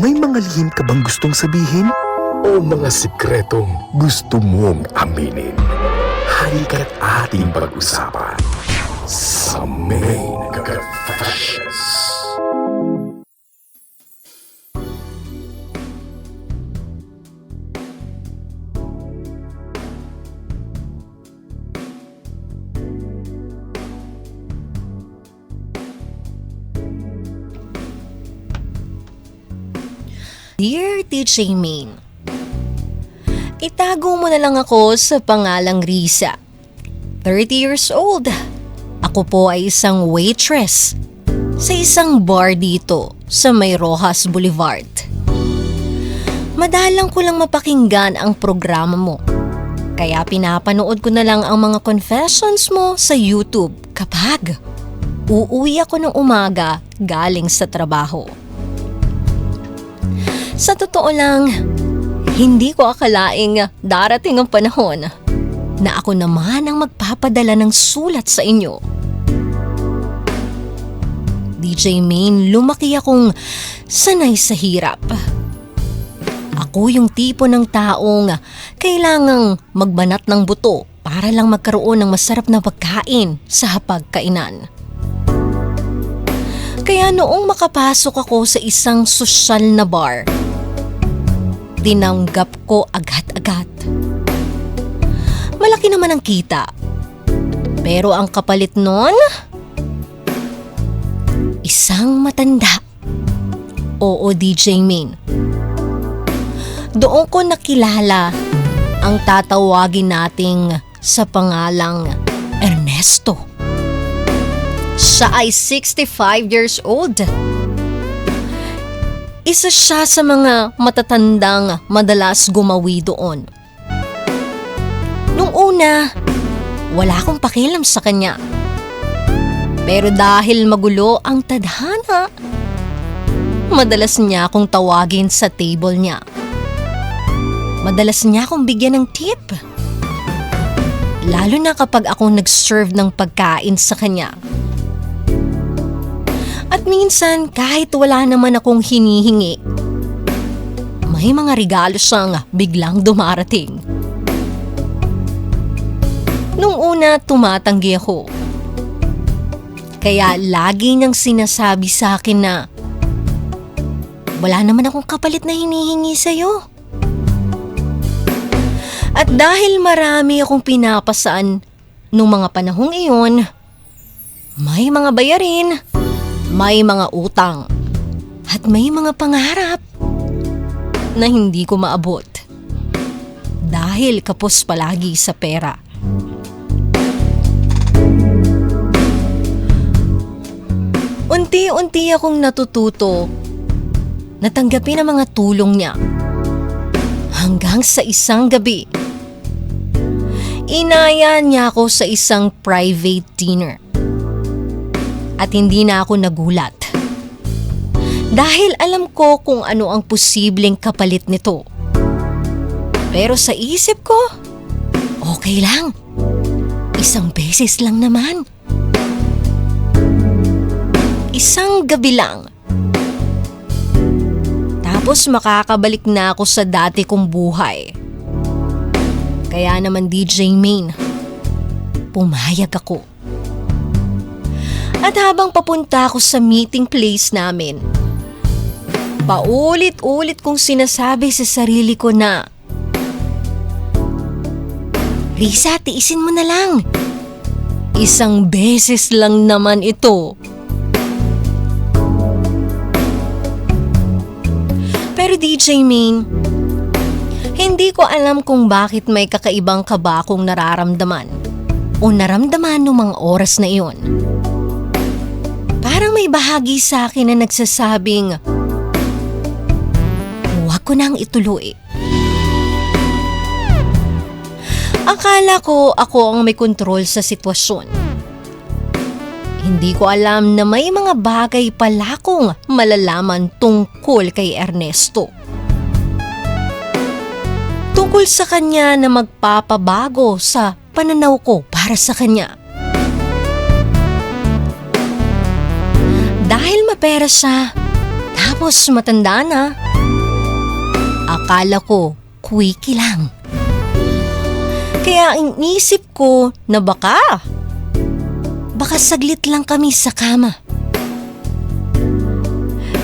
May mga lihim ka bang gustong sabihin? O mga sikretong gusto mong aminin? Halika't ating pag-usapan sa Main Confessions. Dear DJ Main, itago mo na lang ako sa pangalang Risa. 30 years old. Ako po ay isang waitress sa isang bar dito sa May Rojas Boulevard. Madalang ko lang mapakinggan ang programa mo. Kaya pinapanood ko na lang ang mga confessions mo sa YouTube kapag uuwi ako ng umaga galing sa trabaho. Sa totoo lang, hindi ko akalaing darating ang panahon na ako naman ang magpapadala ng sulat sa inyo. DJ Main, lumaki akong sanay sa hirap. Ako yung tipo ng taong kailangang magbanat ng buto para lang magkaroon ng masarap na pagkain sa hapagkainan. Kaya noong makapasok ako sa isang sosyal na bar, tinanggap ko agad-agad. Malaki naman ang kita. Pero ang kapalit nun, isang matanda. Oo, DJ Main. Doon ko nakilala ang tatawagin nating sa pangalang Ernesto. Siya ay 65 years old. Isa siya sa mga matatandang madalas gumawi doon. Nung una, wala akong pakialam sa kanya. Pero dahil magulo ang tadhana, madalas niya akong tawagin sa table niya. Madalas niya akong bigyan ng tip. Lalo na kapag ako nag-serve ng pagkain sa kanya. At minsan kahit wala naman akong hinihingi, may mga regalo siyang biglang dumarating. Nung una tumatanggi ako. Kaya lagi niyang sinasabi sa akin na wala naman akong kapalit na hinihingi sa'yo. At dahil marami akong pinapasaan nung mga panahong iyon, may mga bayarin, may mga utang, at may mga pangarap na hindi ko maabot dahil kapos palagi sa pera. Unti-unti akong natututo na tanggapin ang mga tulong niya hanggang sa isang gabi. Inaya niya ako sa isang private dinner. At hindi na ako nagulat. Dahil alam ko kung ano ang posibleng kapalit nito. Pero sa isip ko, okay lang. Isang beses lang naman. Isang gabi lang. Tapos makakabalik na ako sa dati kong buhay. Kaya naman DJ Main, pumayag ako. At habang papunta ako sa meeting place namin, paulit-ulit kong sinasabi sa sarili ko na, Risa, tiisin mo na lang. Isang beses lang naman ito. Pero DJ Main, hindi ko alam kung bakit may kakaibang kaba akong nararamdaman o naramdaman noong mga oras na iyon. Parang may bahagi sa akin na nagsasabing, huwag ko nang ituloy. Akala ko ako ang may kontrol sa sitwasyon. Hindi ko alam na may mga bagay pala akong malalaman tungkol kay Ernesto. Tungkol sa kanya na magpapabago sa pananaw ko para sa kanya. Dahil mapera siya, tapos matanda na, akala ko quickie lang. Kaya inisip ko na baka saglit lang kami sa kama.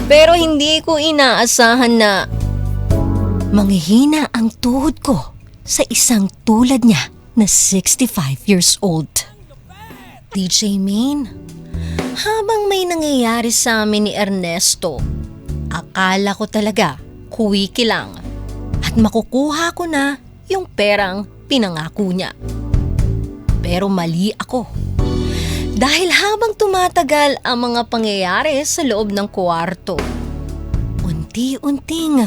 Pero hindi ko inaasahan na manghihina ang tuhod ko sa isang tulad niya na 65 years old. DJ Main, habang may nangyayari sa amin ni Ernesto, akala ko talaga quickie lang at makukuha ko na yung perang pinangako niya. Pero mali ako. Dahil habang tumatagal ang mga pangyayari sa loob ng kwarto, unti-unting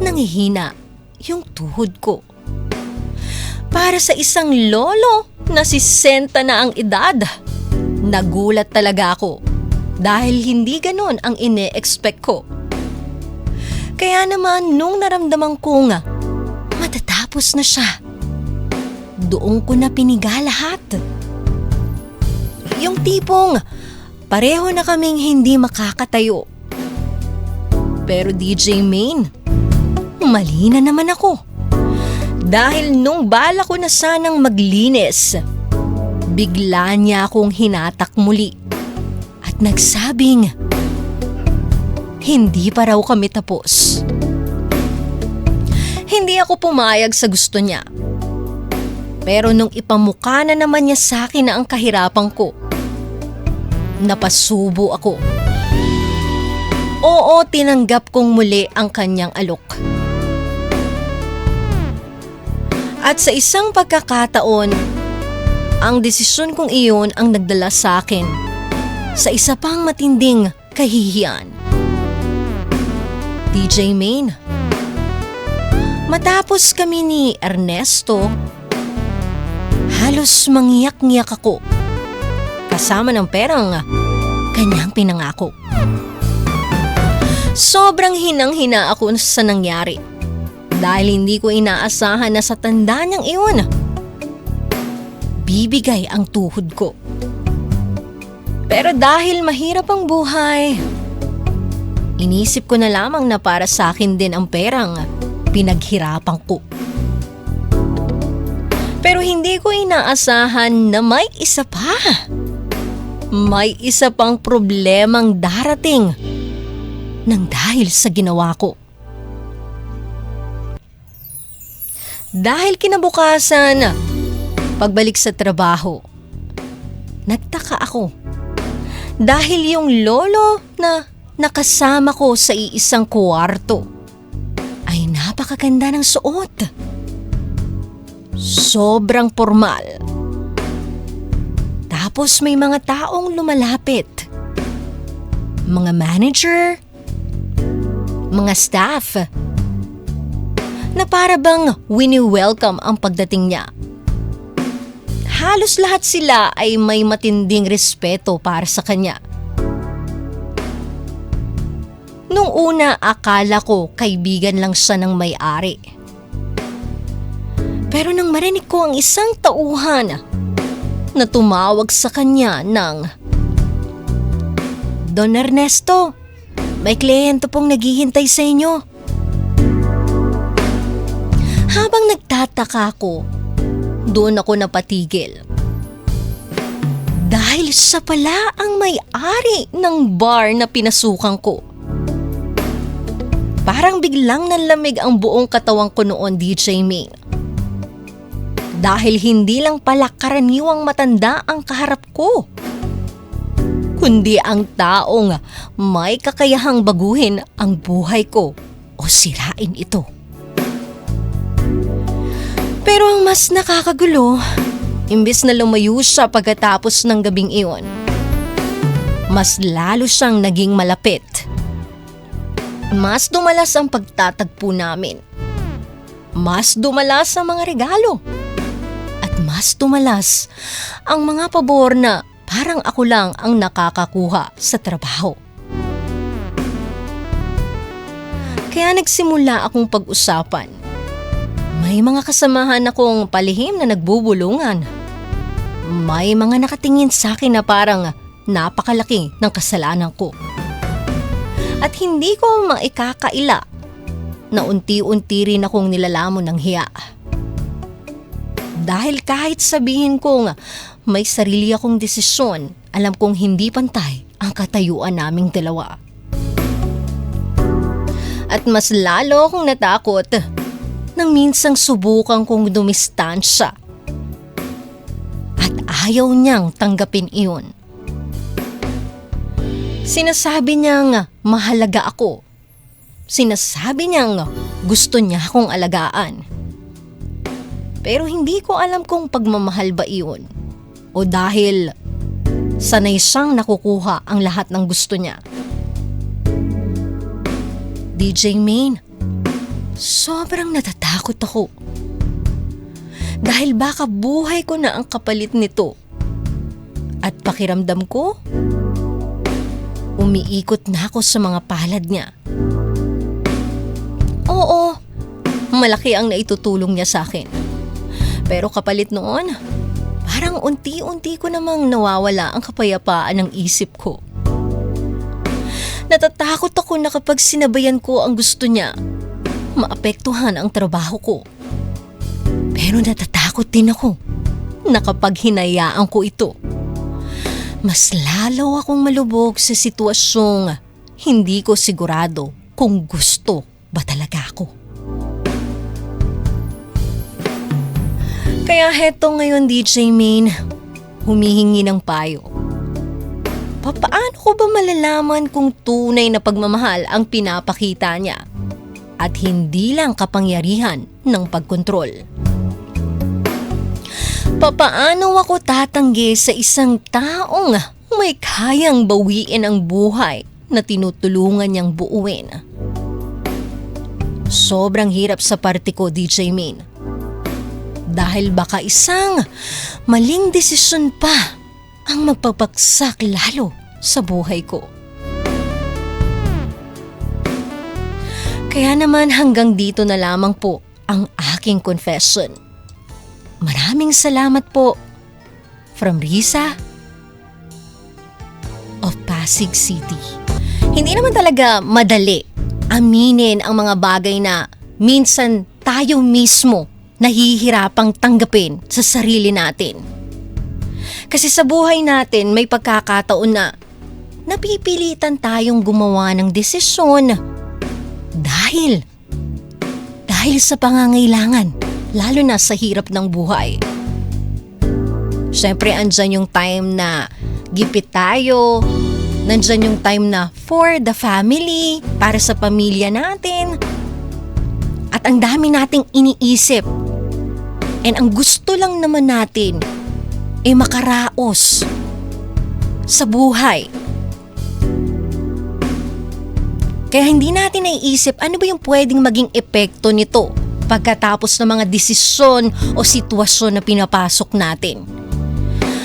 nanghihina yung tuhod ko. Para sa isang lolo na 60 na ang edad, nagulat talaga ako dahil hindi ganon ang ine-expect ko. Kaya naman nung naramdaman kong matatapos na siya, doon ko na piniga lahat. Yung tipong pareho na kaming hindi makakatayo. Pero DJ Main, mali na naman ako. Dahil nung bala ko na sanang maglinis, bigla niya akong hinatak muli at nagsabing hindi pa raw kami tapos. Hindi ako pumayag sa gusto niya. Pero nung ipamukha na naman niya sa akin na ang kahirapan ko, napasubo ako. Oo, tinanggap kong muli ang kanyang alok. At sa isang pagkakataon, ang desisyon kong iyon ang nagdala sa akin sa isa pang matinding kahihiyan. DJ Main, matapos kami ni Ernesto, halos mangiyak-ngiyak ako kasama ng perang kanyang pinangako. Sobrang hinang-hina ako sa nangyari dahil hindi ko inaasahan na sa tanda niyang iyon, bibigay ang tuhod ko. Pero dahil mahirap ang buhay, inisip ko na lamang na para sa akin din ang perang pinaghirapan ko. Pero hindi ko inaasahan na may isa pa. May isa pang problemang darating nang dahil sa ginawa ko. Dahil kinabukasan, pagbalik sa trabaho, nagtaka ako. Dahil yung lolo na nakasama ko sa iisang kwarto ay napakaganda ng suot. Sobrang formal. Tapos may mga taong lumalapit. Mga manager, mga staff, na para bang wini-welcome ang pagdating niya. Halos lahat sila ay may matinding respeto para sa kanya. Nung una, akala ko kaibigan lang siya ng may-ari. Pero nang marinig ko ang isang tauhan na tumawag sa kanya ng, "Don Ernesto, may kliyente pong naghihintay sa inyo." Habang nagtataka ako, doon ako napatigil. Dahil siya pala ang may-ari ng bar na pinasukan ko. Parang biglang nanlamig ang buong katawan ko noon, DJ Main. Dahil hindi lang pala karaniwang matanda ang kaharap ko, kundi ang taong may kakayahang baguhin ang buhay ko o sirain ito. Pero ang mas nakakagulo, imbes na lumayo siya pagkatapos ng gabing iyon, mas lalo siyang naging malapit. Mas dumalas ang pagtatagpo namin. Mas dumalas ang mga regalo. At mas dumalas ang mga pabor na parang ako lang ang nakakakuha sa trabaho. Kaya nagsimula akong pag-usapan. May mga kasamahan akong palihim na nagbubulungan. May mga nakatingin sa akin na parang napakalaki ng kasalanan ko. At hindi ko maikakaila na unti-unti rin akong nilalamon ng hiya. Dahil kahit sabihin kong may sarili akong desisyon, alam kong hindi pantay ang katayuan naming dalawa. At mas lalo akong natakot nang minsang subukan kong dumistansya. At ayaw niyang tanggapin iyon. Sinasabi niyang mahalaga ako. Sinasabi niyang gusto niya akong alagaan. Pero hindi ko alam kung pagmamahal ba iyon o dahil sanay siyang nakukuha ang lahat ng gusto niya. DJ Maine, sobrang natatakot ako. Dahil baka buhay ko na ang kapalit nito. At pakiramdam ko, umiikot na ako sa mga palad niya. Oo, malaki ang naitutulong niya sa akin. Pero kapalit noon, parang unti-unti ko namang nawawala ang kapayapaan ng isip ko. Natatakot ako na kapag sinabayan ko ang gusto niya, maapektuhan ang trabaho ko. Pero natatakot din ako na kapag hinayaan ko ito, mas lalo akong malubog sa sitwasyong hindi ko sigurado kung gusto ba talaga ako. Kaya heto ngayon, DJ Maine, humihingi ng payo. Paano ko ba malalaman kung tunay na pagmamahal ang pinapakita niya at hindi lang kapangyarihan ng pagkontrol? Paano ako tatanggi sa isang taong may kayang bawiin ang buhay na tinutulungan niyang buuin? Sobrang hirap sa parte ko, DJ Maine. Dahil baka isang maling desisyon pa ang magpapagsak lalo sa buhay ko. Kaya naman hanggang dito na lamang po ang aking confession. Maraming salamat po. From Risa of Pasig City. Hindi naman talaga madali aminin ang mga bagay na minsan tayo mismo nahihirapang tanggapin sa sarili natin. Kasi sa buhay natin may pagkakataon na napipilitan tayong gumawa ng desisyon dahil sa pangangailangan, lalo na sa hirap ng buhay. Siyempre andyan yung time na gipit tayo, nandyan yung time na for the family, para sa pamilya natin. At ang dami nating iniisip. And ang gusto lang naman natin makaraos sa buhay. Kaya hindi natin naiisip ano ba yung pwedeng maging epekto nito pagkatapos ng mga desisyon o sitwasyon na pinapasok natin.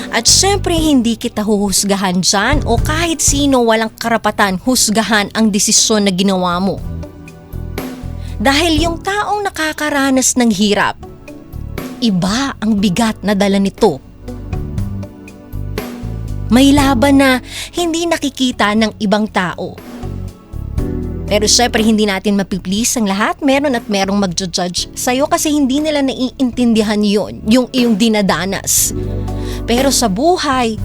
At syempre hindi kita huhusgahan dyan o kahit sino walang karapatan husgahan ang desisyon na ginawa mo. Dahil yung taong nakakaranas ng hirap, iba ang bigat na dala nito. May laban na hindi nakikita ng ibang tao. Pero syempre hindi natin mapiplease ang lahat. Meron at merong magjo-judge sa'yo kasi hindi nila naiintindihan yon, yung iyong dinadanas. Pero sa buhay,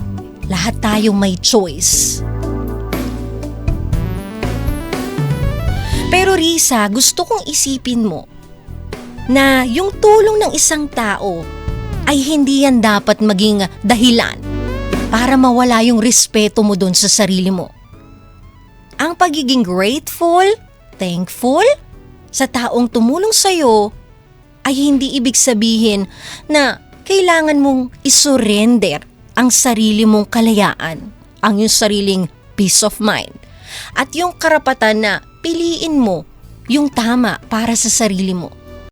lahat tayo may choice. Pero Risa, gusto kong isipin mo na yung tulong ng isang tao ay hindi yan dapat maging dahilan para mawala yung respeto mo dun sa sarili mo. Ang pagiging grateful, thankful sa taong tumulong sa'yo ay hindi ibig sabihin na kailangan mong isurrender ang sarili mong kalayaan, ang yung sariling peace of mind, at yung karapatan na piliin mo yung tama para sa sarili mo.